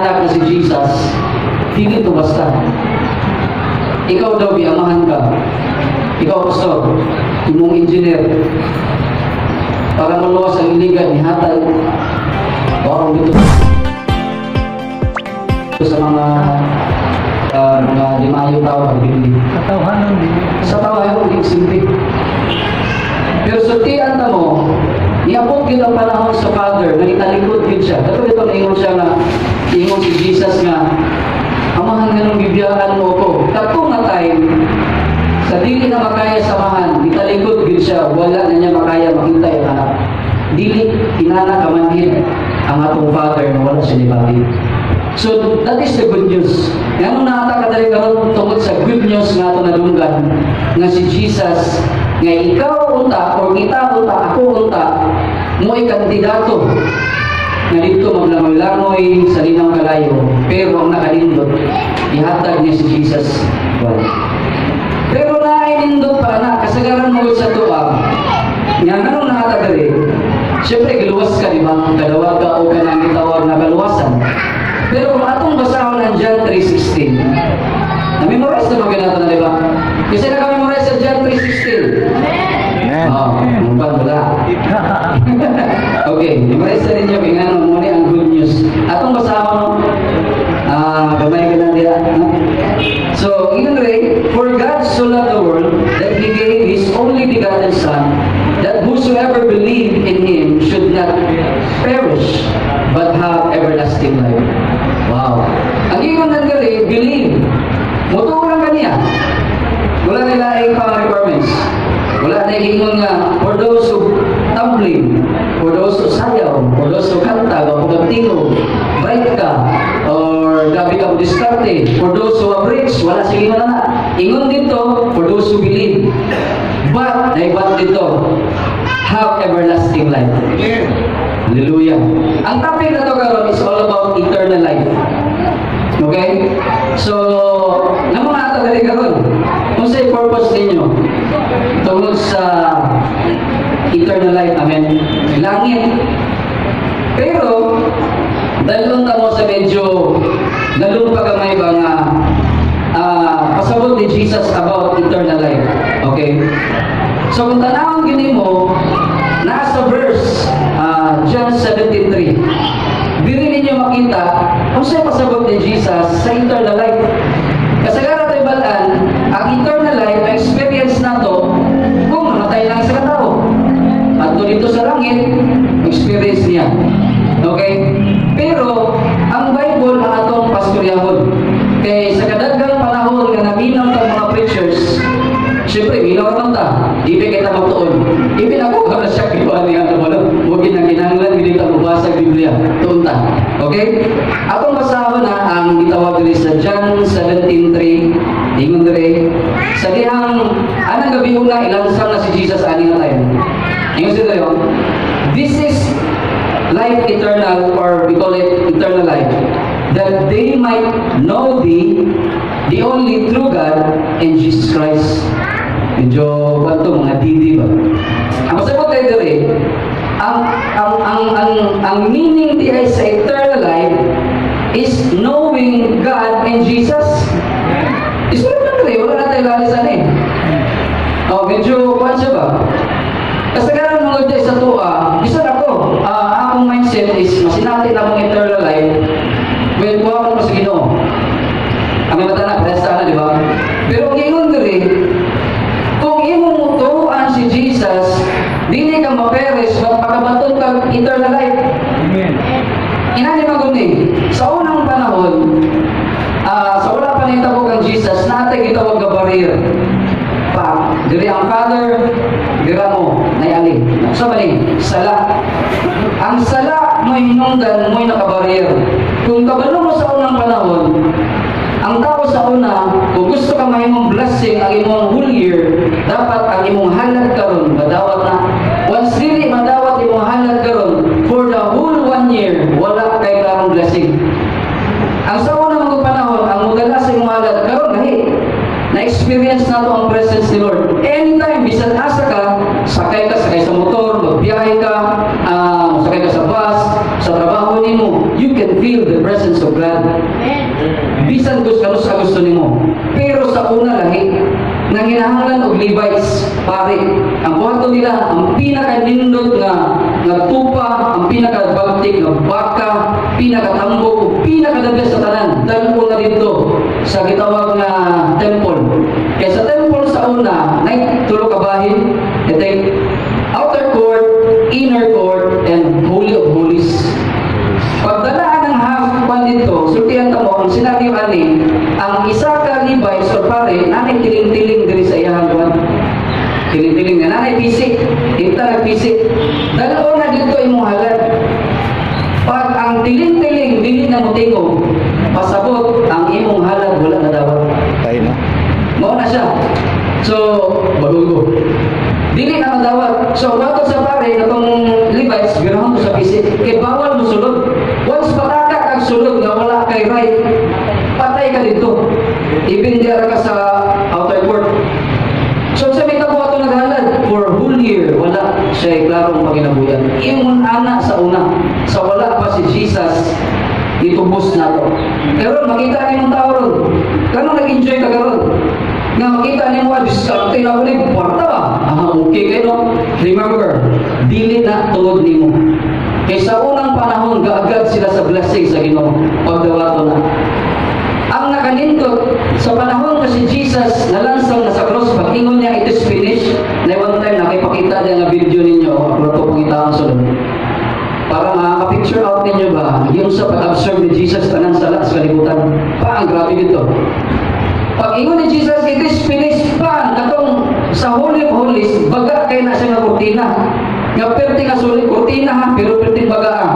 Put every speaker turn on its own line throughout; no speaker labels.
anak na si Jesus, hindi ito basta. Ikaw daw, biamahan ka. Ikaw, pastor, imong engineer. Para maluwas ang iligan, ihatag. Parang dito sa mga limayo tao pagbili.
Sa tawhanan din.
Sa tawhanan din simple. Pero sutian ta mo, niabot gid ang panahon sa Father, nagitalikod gid siya. Dato dito naingon siya nga, ingon si Jesus nga, amahan nga nung bibiyaan mo ko. Tato nga time, sa dili na makaya samahan, nitalikod gid siya, wala na niya makaya makita yung anak. Dili, inana kamanhin ang atong Father na wala siya nibati. So, that is the good news. Nga nung nakakadali karon tungkol sa good news nga ito nadunggan, nga si Jesus, nga ikaw unta, o kita unta, ako unta, mo kandidato nga dito maglangoy-langoy sa linang kalayo, pero ang nakalindot, ihatag niya si Jesus. Well, pero nainindot pa na, kasagaran mo sa tuwa, nga nung nakakadali, siyempre giluwas ka, di ba? Kadawag ka o ka nang itawag na kaluwasan. Pero kung atong basahon ang John 3:16, na-memorize na maganda na, di ba? Kasi naka-memorize sa John 3:16.
Amen.
Mumpang wala. Okay, memorize na ninyo, kaya nga muna ang good news. Atong basahon, gamay ka lang nila. So, in a way, for God so loved the world that He gave His only begotten Son, that whosoever believed in Him should not perish, but have everlasting life. Wow. Ang ingon ng gali, believe. Mutulang ka niya. Wala nila ay requirements. Wala na ingon nga, for those who tumbling, for those who sayaw, for those who kanta, pagkatino, bright ka, or gabi ka diskarte, for those who are rich, wala sige na na. Ingon dito, for those who believe. But, naibat dito, have everlasting life. Hallelujah. Ang topic na ito karon is all about eternal life. Okay? So, na mga atadali karon, kung sa'y purpose ninyo, tungkol sa eternal life, amen? Langit. Pero, dahil mo sa medyo nalumpa kamay ba nga pasabot ni Jesus about eternal life. Okay? So, kung tanawang gini mo, nasa verse John 17:3. Dili ninyo makita kung sa'yo pasabot ni Jesus sa eternal life. Kasagaran tayo balaan, ang eternal life, experience na to, kung mamatay lang sa katao. At dito sa langit, experience niya. Okay? Pero, ang Bible ang atong pastoryahon. Kaya sa kadaggang panahon na naminaw ng mga preachers, siyempre, minaw naman ta. Ibig kita magtuon. Ibig ako ka na siya kinuha niya ang wala. Huwag ginangginanglan, hindi ka mabasa ang Biblia. Tuon ta. Okay? Atong basahon na ang itawag dili sa John 17:3. Ingon dire. Sa dihang, anang gabi una, ilansang na si Jesus ani na tayo. Ingon siya tayo. This is life eternal, or we call it eternal life. That they might know thee, the only true God, and Jesus Christ. Medyo bato mga didi ba? Ang sagot tayo dire, ang meaning diay sa eternal life is knowing God and Jesus. Isulat na dire, wala na tayo lalisan eh. Medyo kuhan siya ba? Kasagaran mga dyan sa tuwa, bisan ako, akong mindset is masinati na mong eternal life when kuha ko sa Ginoo. Kami mata na, presta na, di ba? Pero ang ingon dire, kung imong turuan si Jesus, dili ka maperes, magpakabaton ka eternal life.
Amen.
Inani maguni, sa unang panahon, sa wala pa nitabo kang Jesus, natay gitawag nga barrier. Pa, diri ang Father, dira mo, nayali. So mali, sala. Ang sala mo hinungdan, mo'y nakabarrier. Kung kabalo mo sa unang panahon, ang tao sa una, kung gusto ka mahimong blessing ang imong whole year, dapat ang imong halad karon madawat na. Once really madawat imong halad karon, for the whole 1 year, wala kay karong blessing. Ang sa unang mga panahon, ang mudala sa imong halad karon lahi. Na-experience na to ang presence ni Lord. Anytime, bisan asa ka, sakay sa motor, magbiyahe ka, sakay ka sa bus, sa trabaho nimo, you can feel the presence of God. Bisan gusto nimo. Pero sa una lahi, nang hinahanglan og Levites, pare, ang buhaton nila, ang pinaka-nindot nga tupa, ang pinaka-baltik nga baka, pinaka-tambok, pinaka-dabya sa tanan, dahil po na dito sa gitawag na temple. Kaya sa temple sa una, tulo ka bahin, ito outer court, inner court, and holy of holies. Pagdalaan ng half-pan dito, sultihan ka mo, ang sinabi ani, ang isa ka Levites or pare, nanay tiling-tiling diri sa iyang buwan. Tiling-tiling na nanay pisik, kita nagpisik. Dalawa na dito imong halad. Pag ang tiling-tiling, dili na mo tingog, pasabot, ang imong halad, wala na dawat.
Tayo na.
Mao na siya. So, bagugo. Dili na madawat. So, bato sa pare, itong Levites, girahon ko sa pisik. Kaya bawal mo sulod. Once pataka kang sulod na wala kay right, patay ka dito. Ibindyara ka sa outer court. So, sa may kabuhato naghalad, for whole year, wala siya klarong paginabuyan. Imon anak sa una. Sa wala pa si Jesus, itubos na to. Pero makita niyo yung tao ron. Kano nag-enjoy ka karon? Nga makita niyo mo, diskarte na ko rin, kwarta ba? Okay kayo, no? Remember, dili na tulog ni mo. Kaya sa unang panahon, gaagad sila sa blessing sa Ginoo. Pagdawato na. Ang nakanindot, sa panahon na si Jesus nalansang na sa cross, pag-ingon niya, it is finished. Na one time, nakipakita niya nga video ninyo, ako ito pangita ang sunod. Para makapicture out ninyo ba, yung sa pag-observe ni Jesus, tanan sa kalibutan. Ang grabe dito. Pag-ingon ni Jesus, it is finished pa. Katong sa Holy of Holies, baga kayo na siya nga kurtina. Nga perti nga sulit kurtina ha, pero perti baga ha.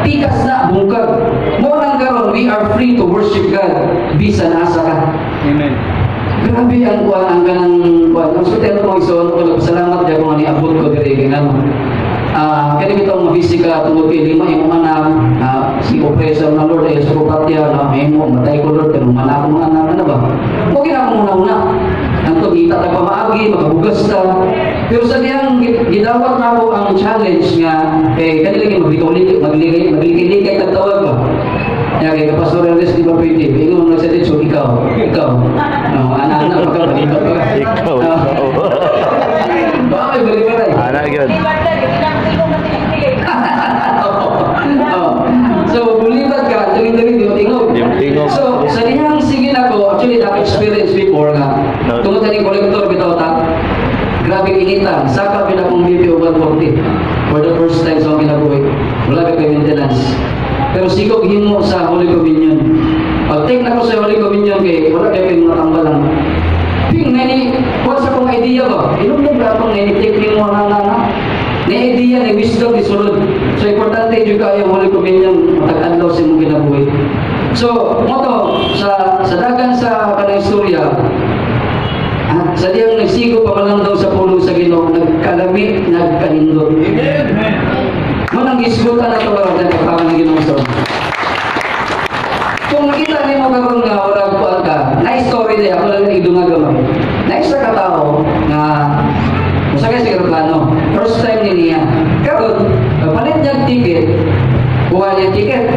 Tikas na, bungkag. Mo nang karon, we are free to worship God. Bisan asa ka.
Amen.
Grabe ang kuwan, ang ganang kuwan. Ang sultan ko iso, salamat dyan kung abot ko diri ganang. Kaya kitong mabisi ka tungkol kay lima yung anak, si opresa na Lord ay sa kupatya na may mo, matay ko Lord, pero mana akong anak na ba? Okay na akong una-una. Ang tugita na pamaagi, makabugas ta. Pero sa diyang gidawat na ako ang challenge nga, kanila maglikay tagtawag ba? Kaya kay Pastor Ernest, di ba pwede? Ingon na sa dito, ikaw. Anak-anak, magkabalikat ka.
Ikaw.
Bakit balik-balay?
Anak yun.
So, bulibat ka, tuloy-tuloy yung tingog. So, sa dihang sige na ko, actually, na-experience before nga, tungkol na yung kolektor, bitaw ta, grabe initan, saka pinakong BPO 140 for the first time sa mga kinabuhi. Wala ka kayo maintenance. Pero sigog himo sa Holy Communion. Pag-take na ko sa Holy Communion, kay wala kayo kayo matambal lang. Ping, what's akong idea ba? Inumdum ka akong take ni mo na idea, na wisdom, isulod. So, importante juga yung Holy Communion, matag-adlaw sa mong kinabuhi. So, moto, sa dagan sa kanang istorya, sa diyang nagsigo pa man daw sa pulong sa Ginoo, nagkalami, nagkanindot.
Amen.
Manang isgutan na ito ba dyan kapag ng Ginoo sa kung kita niyo karon nga wala kuan ka, na story day ako lang idunga gamay. Na isa ka tao nga usa ka siguro plano. First time niya. Karon, palit niya ticket. Kuha niya ticket.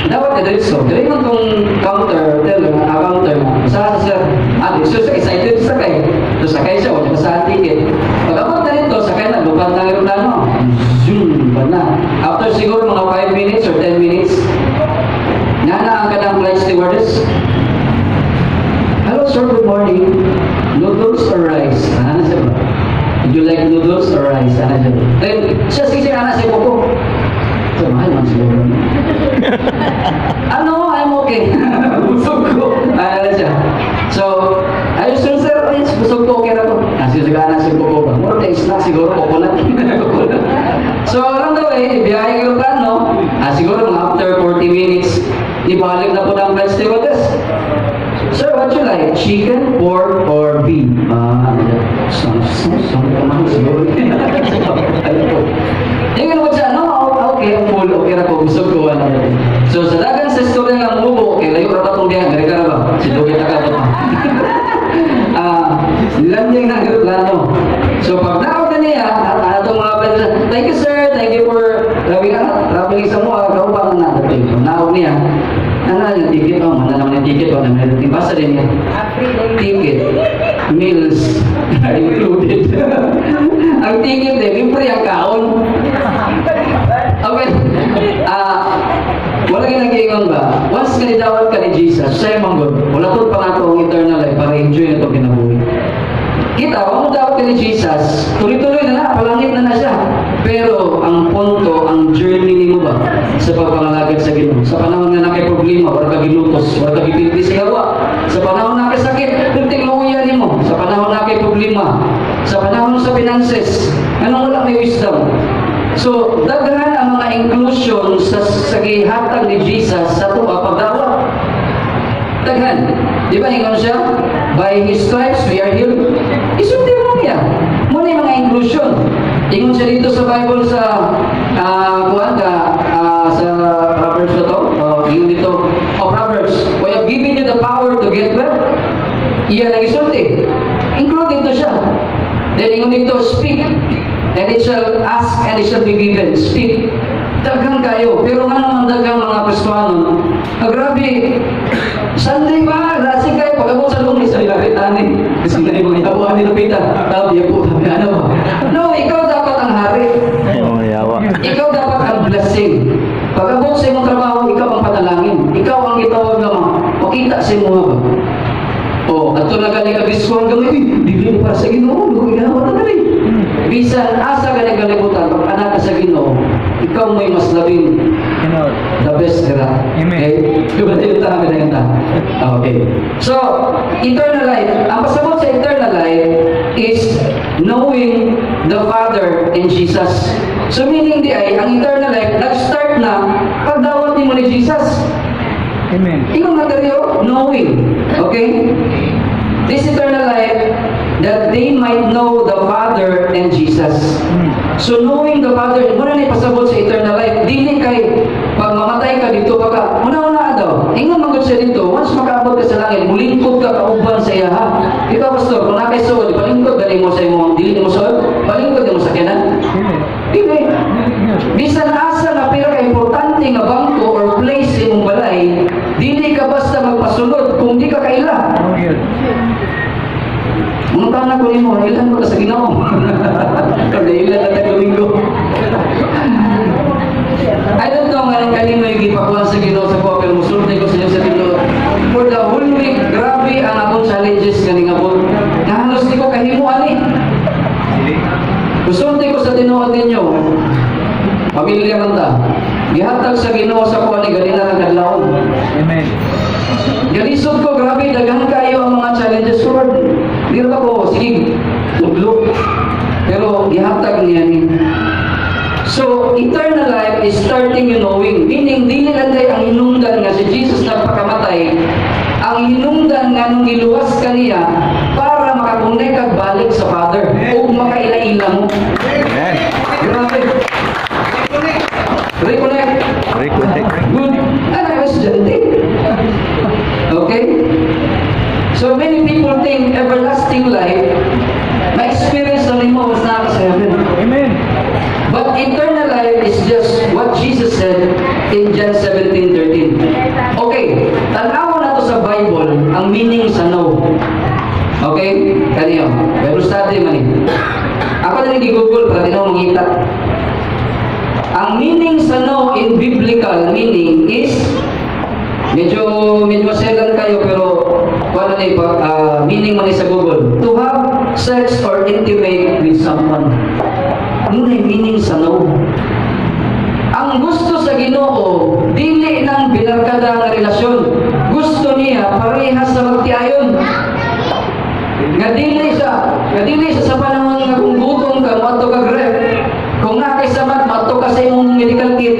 Dapat ka diretso. Dili man tong counter, counter mo. Sa sir, so excited sakay. So sakay siya, wala sa ticket. Pagkabot na nito, sakay na, lupat na aeroplano. Zoom, na. After siguro mga 5 minutes or 10 minutes, nanaan ka ng flight stewardess. Hello sir, good morning. Noodles or rice? Ano siya ba? Would you like noodles or rice? Ano siya ba? Then, siya siya po. So, mahal man siguro. Ano? I'm okay. Busog ko. Ano siya? So, ayos sir, busog ko, okay na to. Nasisigana si Coco ba? More days na, siguro coconut. So, along the way, biyahe kayo plano. Siguro mga after 40 minutes, ibalik na po ng flight stewardess. Sir, what you like? Chicken, pork, or beef? Saan ka man siguro? Yung ano ba siya? No, okay, full, okay na po, busog ko. So, sa dagan sa story ng mubo, okay, layo rata itong biyahe, gari ka na ba? Situgit na ka ito. Nilanding ng aeroplano. So, pag na-out na niya, at itong mga friends, thank you sir, thank you for Grabe ka na, traveling sa mga kaubangan na dating. Naog niya, yung ticket, mana naman yung ticket, yung basa din niya. Ticket, meals, included. Ang ticket din, libre ang kaon. Okay, wala ginagayon ba? Once ka nidawat ka ni Jesus, siya yung manggod. Wala po pa nga ang eternal life para enjoy na ito kinabuhi. Kita, wala mo dawat ka ni Jesus, tuloy-tuloy na palangit na siya. Pero ang punto, ang journey ni mo ba sa pagpangalagad sa Ginoo? Sa panahon na nakay problema, wala ka gilutos, wala ka gipilti sa gawa. Sa panahon na kay sakit, tunting luya ni mo. Sa panahon na kay problema, sa panahon sa finances, anong wala may wisdom? So, daghan ang mga inclusion sa gihatag ni Jesus sa tuwa pagdawat. Daghan. Di ba ingon siya? By His stripes we are healed. Isulti mo niya. Muna yung mga inclusion. Ingon siya dito sa Bible sa sa Proverbs na to. Ingon dito. Proverbs. We have given you the power to get well. Iyan ang isulti. Included to siya. Then ingon dito, speak. And it shall ask and it shall be given. Speak. Daghang kayo. Pero nga naman daghang mga Kristohanon. Grabe. Sunday ba? Lasing kayo. Pag-abot sa lumis ay lakitanin. Kasi nga yung mga yabuhan ni Lupita. Tabi po. Ano ba? No, ikaw dapat ang hari. Ikaw dapat ang blessing. Pag-abot sa imong trabaho, ikaw ang panalangin. Ikaw ang itawag naman. Makita sa imong ba? Ato na gani ka biskuhan kami. Bibili para sa Ginoo. Ginawa na gani. Bisan asa ka nagalibutan pag anak ka sa Ginoo, ikaw may mas labing the best dira. Okay? Diba tayo tayo na yun ta? Okay. So, eternal life. Ang pasabot sa eternal life is knowing the Father and Jesus. So, meaning di ay, ang eternal life, nag-start na pagdawat ni mo ni Jesus.
Amen.
Ikaw materyo, knowing. Okay? This eternal life, that they might know the Father and Jesus. So knowing the Father, muna na ipasabot sa eternal life, dili kay pag mamatay ka dito, baka una-una daw, ingon magod siya dito, once makaabot ka sa langit, mulingkod ka kauban sa iya ha. Ikaw pastor, kung nakay suod, palingkod gani mo sa imong, dili mo suod, palingkod mo sa kanan. Dili. Bisan asa na pira ka importante nga bangko or place sa imong balay, dili ka basta magpasulod kung di ka kaila. Mga tanak ko rin mo, ilan mo ka sa Ginoo? Kada ilan na tagalinggo. I don't know nga nang kanino yung ipakuha sa Ginoo sa ko, pero musulti ko sa inyo sa Ginoo. For the whole week, grabe ang akong challenges kaning abot. Nahalos di ko kahimuan eh. Musulti ko sa tinuod ninyo. Pamilya man ta. Gihatag sa Ginoo sa kuha ni ganina ng kadlawon.
Amen.
Galisod ko, grabe, dagang kayo ang mga challenges ko. Di ba ko, sige, tuglok. Pero, ihatag niya ni. So, eternal life is starting you knowing. Meaning, di nilanday ang hinungdan nga si Jesus nagpakamatay. Ang hinungdan nga nung iluwas kaniya para makakonect at balik sa Father. O makaila-ila mo.
Amen.
Grabe. Reconnect. Good. Ano estudyante? Okay? So many people think everlasting life, ma-experience na mo was na sa heaven.
Amen.
But eternal life is just what Jesus said in John 17:13. Okay, tanawa na to sa Bible ang meaning sa no. Okay? Kaniyo. Bible study man eh. Ako na nag-google para di na makita. Ang meaning sa no in biblical meaning is medyo maselan kayo pero wala na iba meaning man sa Google. To have sex or intimate with someone. Ano na yung meaning sa no? Ang gusto sa Ginoo dili ng binarkada nga relasyon. Gusto niya parehas sa magtiayon. Nga dili sa panahon nga kung gutom ka mato ka grep. Kung nakay samat, mato ka sa imong medical kit.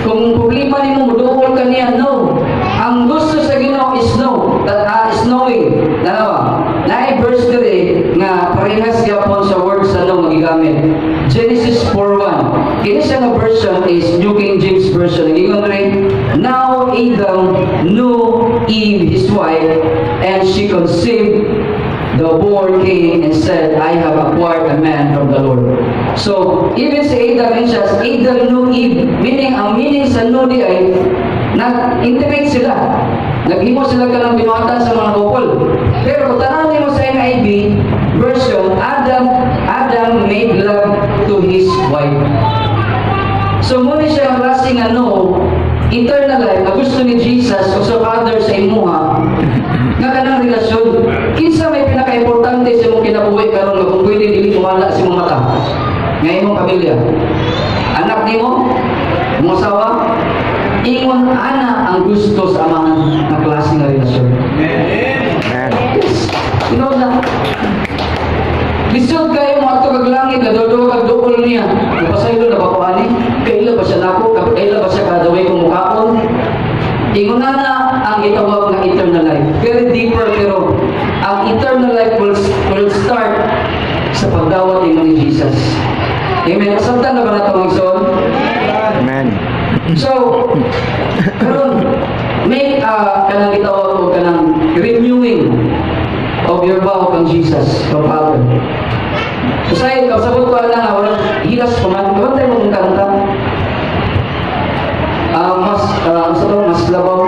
Kung problema ni mo, muduol ka niya, no. Ang gusto sa Ginoo is no. That is knowing. Dalawa. Na-verse dire nga parehas yapon sa word sa no magigamit. Genesis 4:1. Kini siya nga version is New King James Version. Ingon rin, now Adam knew Eve his wife, and she conceived. The boy came and said, I have acquired a man from the Lord. So, even sa Adam and siya, Adam knew Eve, meaning, ang meaning sa no di ay, nag-intimate sila. Naghimo sila ka ng binuhatan sa mga couple. Pero kung tanawin mo sa NIV version, Adam made love to his wife. So, muna siya ang klaseng eternal life na gusto ni Jesus o sa Father sa imuha nga kanang relasyon. Kinsa may pinaka-importante sa imong kinabuhi karon nga kung pwede dili wala sa imong mata nga imong pamilya, anak nimo, imong asawa, ingon ana ang gusto sa amahan nga klase nga relasyon. Yes, you know na lisod kayo mga ito kaglangit, nadodo kagdool niya. Napasaylo na bakuani, kaila ba siya nako, kaila ba siya kadaway kong mukhaon. Ingon na ang itawag ng eternal life. Very deeper, pero ang eternal life will start sa pagdawat ni Jesus. Amen. Masabtan na ba na ito mga son?
Amen.
So, karon may kanang itawag o kanang renewing of your vow kang Jesus, kang Father. So sa'yo, sabot ko lang, walang hilas pa man. Iwan tayo mong kanta. Mas labaw.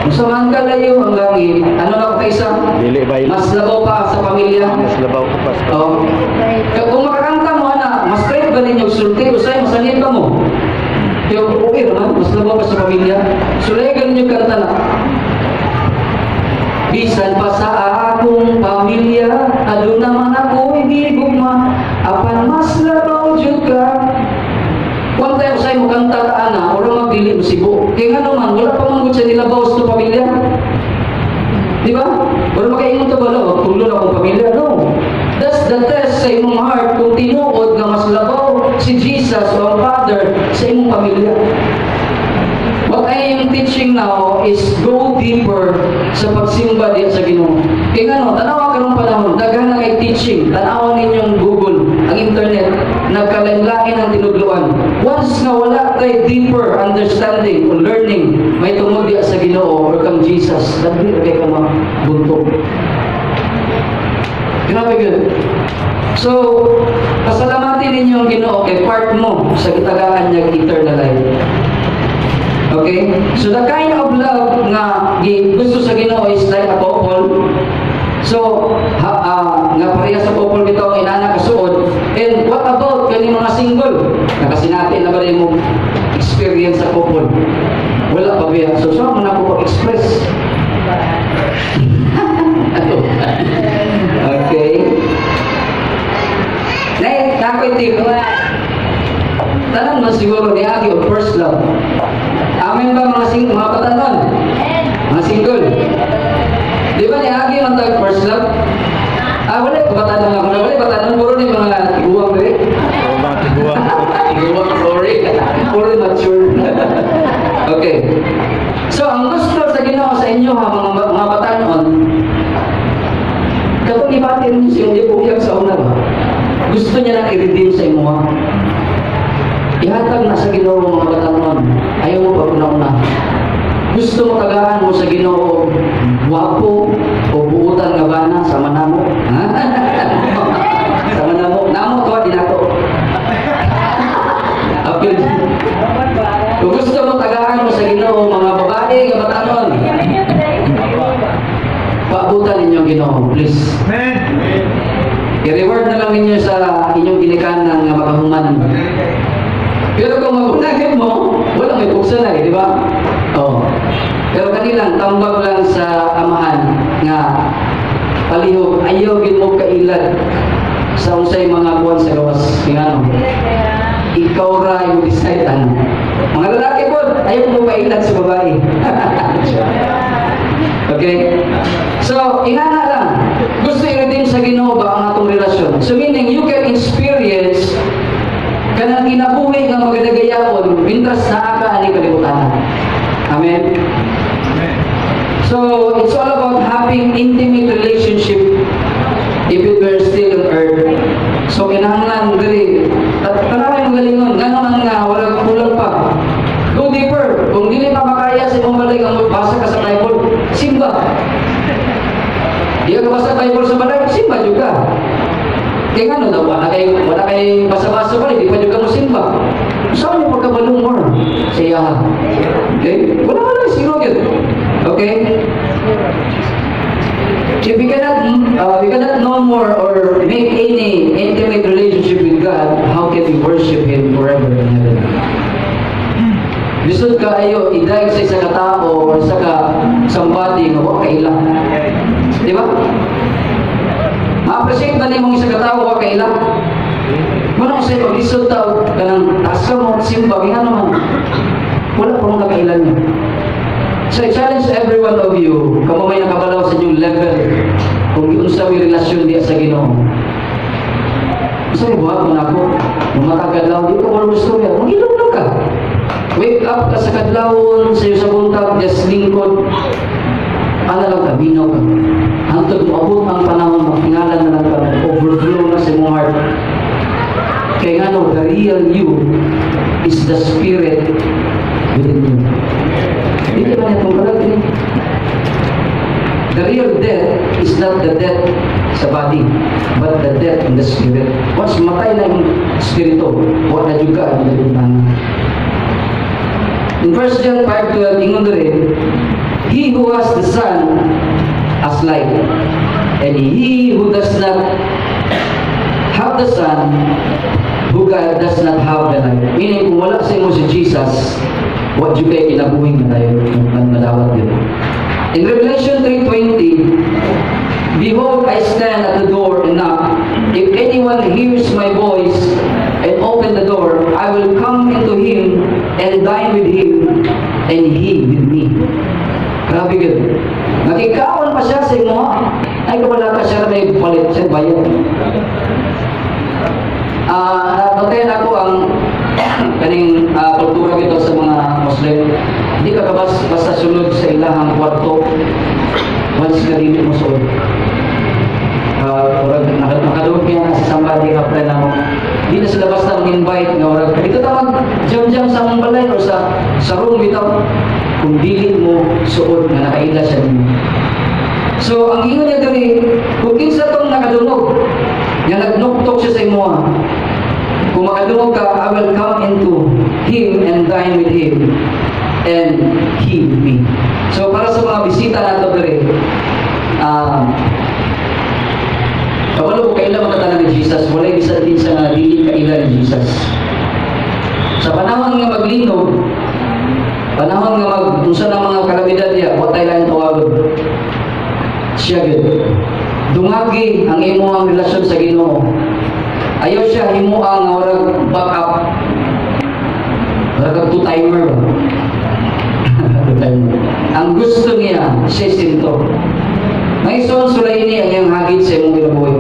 Musaman ka layo ang langit. Ano na ko isa? Mas labaw pa sa pamilya.
Mas labaw ko pa.
Kung makakanta mo, mas straight ba ninyo sulti? Usay, masanit pa mo. Kaya okay naman, mas labaw pa sa pamilya. So, ganun yung kanta na. Bisan pa sa akong pamilya, ado naman ako ibigugma, apan mas labaw dyan ka. Kung tayo usay mo kanta ka na, orang magdili mo sibo. Kaya nga naman, wala pa manggut siya nilabaw sa pamilya. Di ba? Wala makaingon ito ba, tulo na akong pamilya? No. That's the test sa imong heart kung tinuod na mas labaw si Jesus o ang Father sa imong pamilya. What I am teaching now is go deeper sa pagsimba diya sa Ginoo. Kaya nga tanawa ka ng panahon, daghan na kay teaching, tanawa ninyong Google, ang internet, nagkalain-lain ang tinudluan. Once na wala tayo deeper understanding o learning, may tungod diya sa Ginoo or kang Jesus, dahil kay ka mabuntog. Grabe good. So, pasalamatin ninyo ang Ginoo kay part mo sa gitagaan niya eternal life. Okay? So, the kind of love nga gusto sa Ginoo is like a couple. So, nga pareha sa couple bitaw ang inana kasuod. And what about kani mga single? Nakasinati na ba rin mo experience sa couple? Wala pa ba? So, saan mo na ko express? Okay. Nakoy tip. Tanong mo siguro ni Agi o first love. Amin ba mga patanon? Mga single. Di ba ni Agi ang tag first love? Wala pa patanon ako. Wala pa patanon. Puro ni mga tiguang rin. Tiguang, sorry. Puro mature. Okay. So, ang gusto sa Ginoo sa inyo mga patanon, kapag ibatin niyo siya, hindi po iyak sa una ba? Gusto niya nang i-redeem sa imo. Ihatag na sa Ginoo mga batanon. Ayaw mo pa una-una. Gusto mo tagaan mo sa Ginoo wapo o buutan nga bana sa manamo. Sa manamo. Namo to din ako. Okay. Kung gusto mo tagaan mo sa Ginoo mga babae nga batanon, paabutan ninyo Ginoo, please. I-reward na lang ninyo sa inyong ginikanan nga makahuman. Pero kung magunagin mo, wala may puksa na di ba? Oo. Pero kanilang tambag lang sa amahan nga palihog, ayaw gin mo kailad sa unsay mga buwan sa gawas. Tingano? Ikaw ra yung decide ano. Mga lalaki po, ayaw mo kailad sa babae. Okay? So, ingana lang. Gusto i-redeem sa Ginoo ba ang atong relasyon? So, meaning, you can experience kanang kinabuhi nga magadagayaon mintras naa ka ani kalibutan. Amen? Amen. So, it's all about having intimate relationship if it were still on earth. So, kinahanglan diri. Tanaway mo galingon. Nga naman nga, walang kulang pa. Go deeper. Kung dili pa makaya sa imong balay ang magbasa ka sa Bible, simba. Di ka basa Bible sa balay, simba. Okay? If we cannot know more or make any intimate relationship with God, how can we worship Him forever in heaven? Bisod ka ayo idayeg sa isa ka tao or sa ka somebody nga wa kaila. Di ba? Ma-appreciate ba nimong isa ka tao wa kaila? Muna ko sa'yo, isod tao kanang taas mo, simba, nga naman. Wala pa mong nakailan niya. So I challenge every one of you, kamo may nakabalaw sa inyong level, kung unsa may relasyon diya sa Ginoo. Sa buhat mo na ako, matagalaw, di ka mo gusto niya, mag-ilog lang ka. Wake up ka sa kadlawon, sa iyo sa buntag, just lingkod. Ano lang ka, binaw ka. Hantod mo abot ang panahon, makingalan na lang ka, overflow na sa iyong heart. Kaya nga no, the real you is the spirit within you. Hindi ba niya itong palagi? The real death is not the death sa body, but the death in the spirit. Once matay na yung spirito, wala na juga ang nalimutan. In 1 John 5:12, ingon rin, he who has the Son has life, and he who does not have the Son, who does not have the life. Meaning, kung wala sa imo si Jesus, what you kay kinabuhin na tayo, madawat yun. In Revelation 3:20, behold, I stand at the door and knock. If anyone hears my voice and open the door, I will come into him and dine with him, and he with me. Grabe yun. Nakikaon pa siya sa imo, ay kapala ka siya na may palit siya, bayan. Notayin ako ang kaning kultura ito sa mga Muslim. Hindi ka basta sunod sa ilahang kwarto once ka rin mo suod. Nakadawag kaya na sa somebody ka pre na mo. Hindi na sila basta mag-invite nga orang. Ito tamang jam-jam sa mong balay o sa room bitaw. Kung dili mo suod nga nakaila siya din. So, ang ingon niya gani, kung kinsa itong nakadungog, nga nagnuktok siya sa imo, kung makadungog ka, I will come into him and dine with him, and he with me. So, para sa mga bisita nato dere, kabalo ko kaila makatanan ni Jesus, walay bisa din sa nga dili kaila ni Jesus. Sa panahon nga maglinog, panahon nga unsa ng mga kalamidad niya, watay lang tawagon. Siya gid. Dungagi ang imo ang relasyon sa Ginoo. Ayaw siya himo ang orag back up. Orag two-timer ba? Ang gusto niya, siya sinto. Ngayon, sulay ini ang iyang hagit sa imong kinabuhi.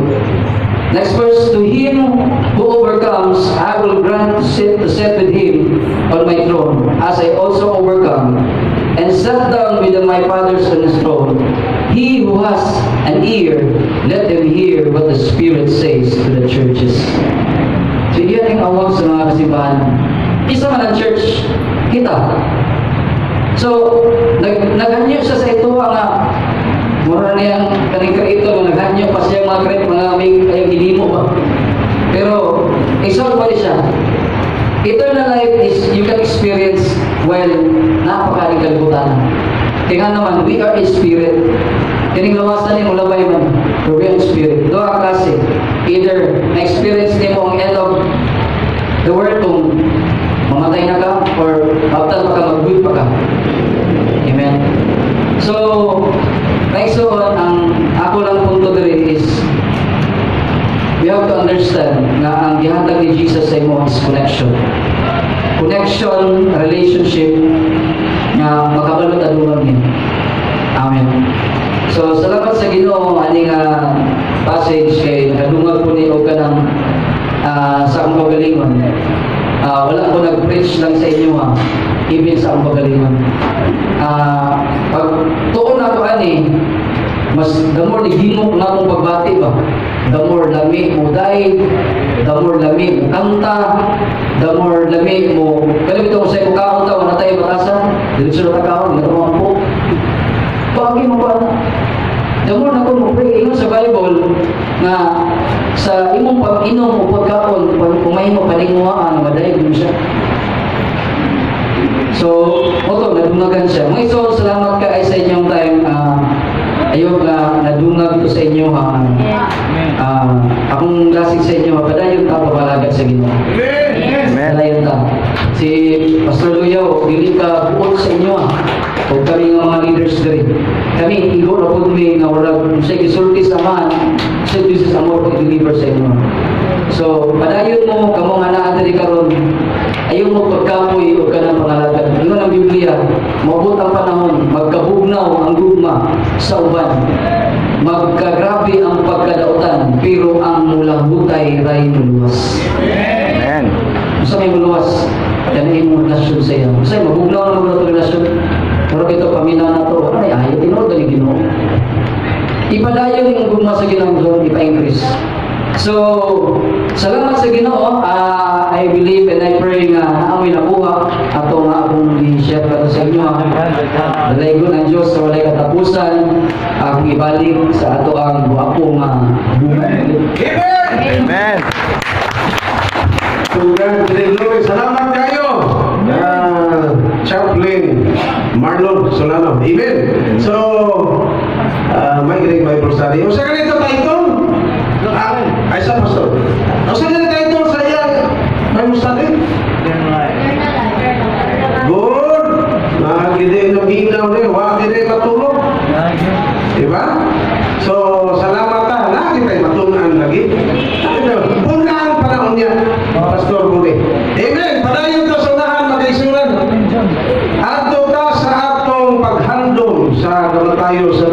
Next verse, to him who overcomes, I will grant to sit with him on my throne, as I also overcome, and sat down with my fathers on his throne. He who has an ear, let him hear what the Spirit says to the churches. So yan yung awag sa mga kasimbahan. Isa man ang church, kita. So, naghanyo siya sa ito nga mura niyang kaning kreator, naghanyo pa siya mga may kayong hinimo ba. Pero, isol pa rin siya. Eternal life is you can experience while napakaling kalibutan. Kaya nga naman, we are a spirit. Kining lawasan ni mula ba yun? We are a spirit. Doa klase. Either na-experience niyo mo ang end of the world kung mamatay na ka or after pa ka, mag-good pa ka. Amen. So, next one, ang ako lang punto diri is we have to understand na ang gihatag ni Jesus sa imo is connection. Connection, relationship na makabalot adungan niya. Amen. So, salamat sa Ginoo aning passage kay nakadungag po ni og kanang sa akong pagalingon. Wala ko nag-preach lang sa inyo even sa akong pagalingon. Pag tuon ako ani, mas the more naghimok na akong pagbati ba, the more lami mo dahil, the more lami mo kanta, the more lami mo kalibito ko sa iko kaunta, wala tayo batasa diretso na takaon, nagkaroon po pagi mo ba the more na kung pray ingon sa Bible na sa imong pag-inom o pagkaon, kung may mo paninguhaan, madayag mo siya. So, oto, nadungagan siya. Mga iso, salamat ka ay sa inyong time. Ayun nga, nadungag ko sa inyo. Akong lasig sa inyo, padayon ta, papalagat sa Ginoo.
Amen.
Padayon ta. Si Pastor Luyaw, dili ka buot sa inyo. O kami nga mga leaders diri. Kami, igo na po nga wala, siya gisulti sa man, siya Jesus amor ko i-deliver sa inyo. So, padayon mo, kamo nga naa diri karon, ayaw mo pagkapoy o ka ng pangalagan. Ano ang Biblia? Maabot ang panahon, magkabugnaw ang gugma sa uban. Magkagrabe ang pagkadautan, pero ang mulang hutay ray muluwas.
Amen.
Gusto may muluwas, yan mo relasyon sa iyo. Gusto mabugnaw na mga relasyon. Pero ito, paminaw na ito, ay ayaw, tinod na Ginoo. Ipadayon yung gugma sa Ginoo, ipa-increase. So, salamat sa Ginoo. I believe and I pray nga naamoy nakuha ato nga akong i-share ka sa inyo. Dalaygon ang Diyos sa walay katapusan, akong ibalik sa ato ang buwako nga buhay.
Amen.
Salamat kayo, Chaplain Marlon Solano. Amen. So, may great Bible study. O sa ganito title? Ay sa pastor. O sa ganito title sa iya Bible study? Good. Nakagide ng ginaw rin. Wakide matulog. Diba? So, salamat ta. Lagi tayo matunaan lagi. Punaan panahon niya. Pastor Muli. Amen. Padayon to sa unahan mag-isuran. Ato ta sa atong paghandom sa kamatayo sa